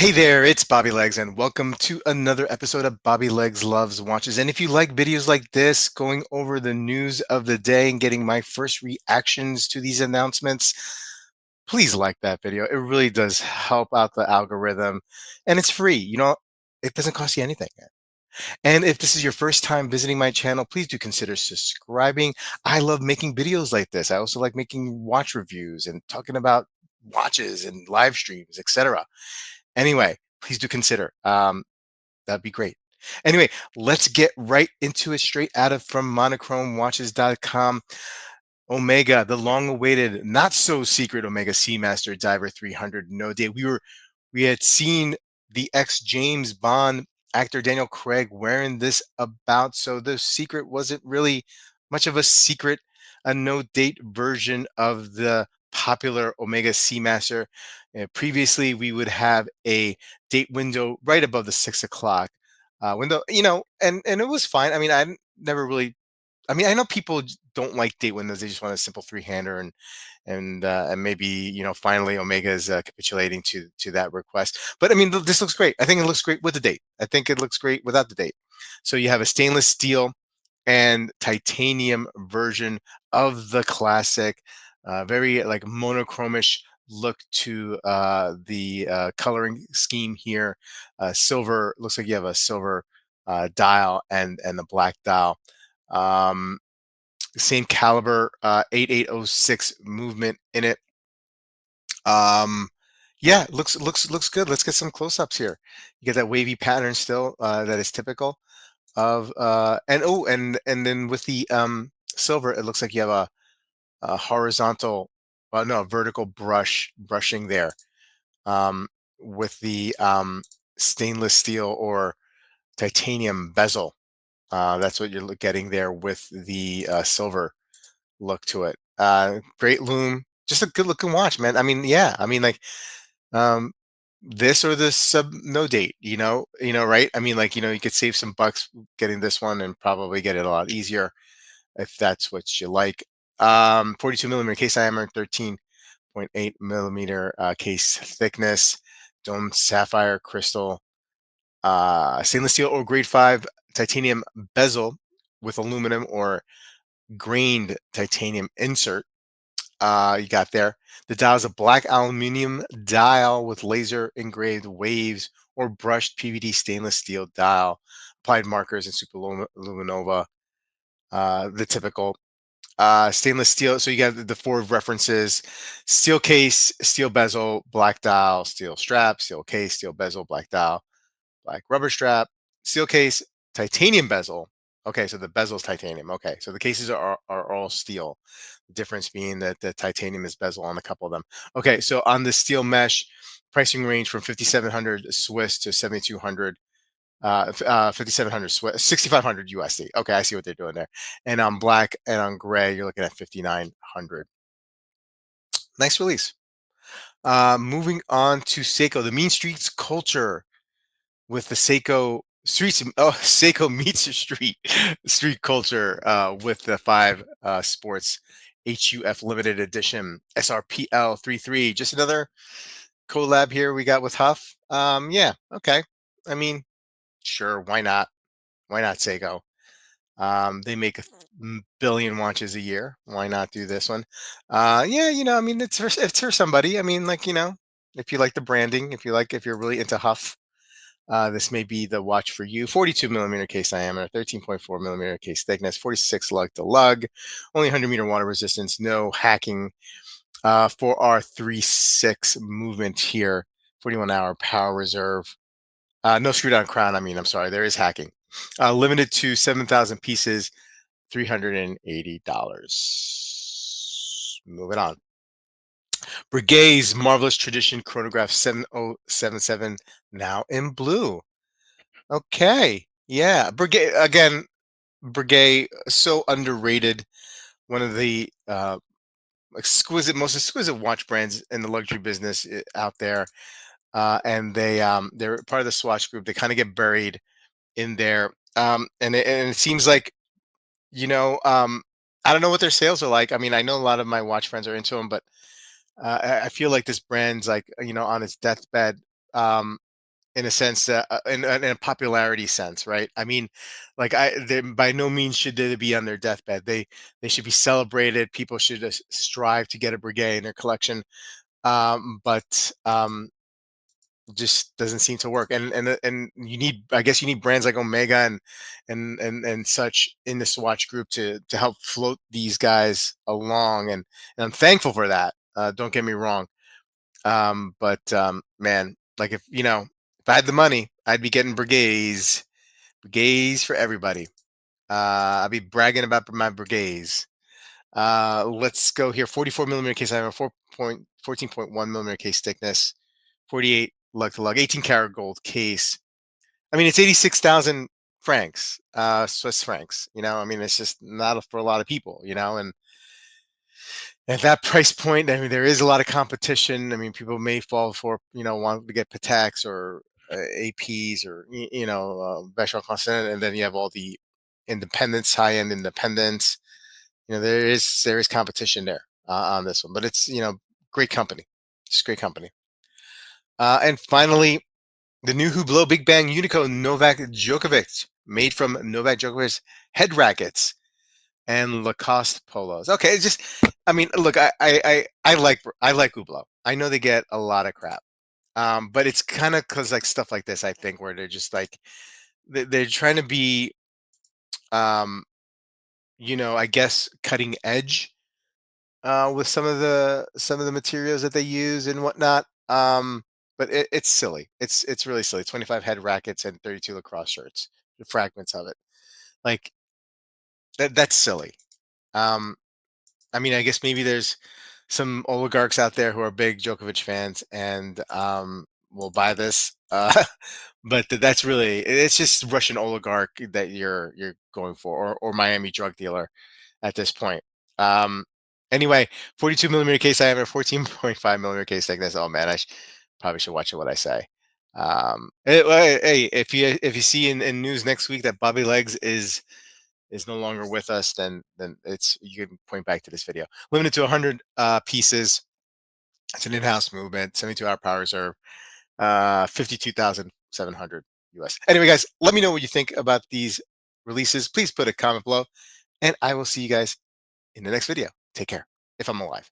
Hey there, it's Bobby Legs, and welcome to another episode of Bobby Legs Loves Watches. And if you like videos like this, going over the news of the day and getting my first reactions to these announcements, please like that video. It really does help out the algorithm, and it's free. It doesn't cost you anything. And if this is your first time visiting my channel, please do consider subscribing. I love making videos like this. I also like making watch reviews and talking about watches and live streams, etc. Anyway, please do consider. That'd be great. Anyway, let's get right into it straight out of from monochromewatches.com. Omega, the long-awaited, not so secret Omega Seamaster Diver 300 no date. We had seen the ex James Bond actor Daniel Craig wearing this about, so the secret wasn't really much of a secret. A no date version of the popular Omega Seamaster. Previously, we would have a date window right above the 6 o'clock window, and it was fine. I mean, never really. I mean, I know people don't like date windows; they just want a simple three-hander, and maybe finally Omega is capitulating to that request. But I mean, this looks great. I think it looks great with the date. I think it looks great without the date. So you have a stainless steel and titanium version of the classic, very like monochromish look to the coloring scheme here. Silver, looks like you have a silver dial and a black dial. Um, Same caliber, 8806 movement in it. Um, yeah, looks good. Let's get some close-ups here. You get that wavy pattern still that is typical of and then with the silver, it looks like you have a horizontal, no, vertical brushing there, um, with the stainless steel or titanium bezel. That's what you're getting there with the silver look to it. Great loom, just a good looking watch, man. I mean, yeah, I mean, like, um, this or the sub no date, right? I mean, like, you could save some bucks getting this one and probably get it a lot easier if that's what you like. 42 millimeter case diameter, 13.8 millimeter case thickness, domed sapphire crystal, stainless steel or grade 5 titanium bezel with aluminum or grained titanium insert. You got there. The dial is a black aluminum dial with laser engraved waves or brushed PVD stainless steel dial, applied markers and superluminova, the typical stainless steel. So you got the four references: steel case, steel bezel, black dial, steel strap, steel case, steel bezel, black dial, black rubber strap, steel case, titanium bezel. Okay, so the bezel is titanium. Okay, so the cases are all steel. The difference being that the titanium is bezel on a couple of them. Okay, so on the steel mesh, pricing range from 5,700 Swiss to 7,200. 5,700 Swiss, 6,500 USD. Okay, I see what they're doing there. And on black and on gray, you're looking at 5,900. Nice release. Moving on to Seiko, the Mean Streets Culture with the Seiko streets. Oh, Seiko meets the street culture with the five sports HUF limited edition SRPL 33. Just another collab here we got with Huff. Yeah, okay. I mean, sure, why not? Why not Seiko? They make billion watches a year. Why not do this one? Yeah, I mean, it's for somebody. I mean, like, if you like the branding, if you're really into Huff, this may be the watch for you. 42 millimeter case diameter, 13.4 millimeter case thickness, 46 lug to lug, only 100-meter water resistance, no hacking for our 3.6 movement here, 41-hour power reserve. No screw down crown. I mean, I'm sorry, there is hacking. Limited to 7,000 pieces, $380. Moving on. Breguet's Marvelous Tradition Chronograph 7077, now in blue. Okay. Yeah. Breguet again. Breguet, so underrated. One of the most exquisite watch brands in the luxury business out there. And they're part of the Swatch Group. They kind of get buried in there. And it seems like, you know, um, I don't know what their sales are like. I mean, I know a lot of my watch friends are into them, but I feel like this brand's like, on its deathbed. in a sense, in a popularity sense, right? I mean, like they, by no means should they be on their deathbed. They should be celebrated. People should strive to get a Breguet in their collection, but just doesn't seem to work. And you need, I guess, you need brands like Omega and such in the Swatch group to help float these guys along, and I'm thankful for that. Don't get me wrong. But man, like if if I had the money, I'd be getting Breguets for everybody. I'd be bragging about my Breguets. Let's go here. 44 millimeter case. I have a 14.1 millimeter case thickness, 48 lug to lug, 18 karat gold case. I mean, it's 86,000 francs, Swiss francs. I mean, it's just not for a lot of people. And at that price point, I mean, there is a lot of competition. I mean, people may fall for, want to get Pateks or APs or, Vacheron Constantin, and then you have all the independents, high-end independents. There is competition there on this one, but it's, great company. It's great company. And finally, the new Hublot Big Bang Unico Novak Djokovic, made from Novak Djokovic's head rackets and Lacoste polos. Okay, it's just, I mean, look, I like Hublot. I know they get a lot of crap, but it's kind of because like stuff like this, I think, where they're just like they're trying to be, um, I guess, cutting edge with some of the materials that they use and whatnot. But it's silly. It's really silly. 25 head rackets and 32 lacrosse shirts, the fragments of it. Like that's silly. Um, I mean, I guess maybe there's some oligarchs out there who are big Djokovic fans and will buy this. But that's really, it's just Russian oligarch that you're going for, or Miami drug dealer at this point. Um, anyway, 42 millimeter case. I have a 14.5 millimeter case thickness. Oh man, probably should watch what I say. Hey, if you see in news next week that Bobby Legs is no longer with us, then it's, you can point back to this video. Limited to 100 pieces. It's an in-house movement. 72-hour power reserve. 52,700 US. Anyway, guys, let me know what you think about these releases. Please put a comment below, and I will see you guys in the next video. Take care, if I'm alive.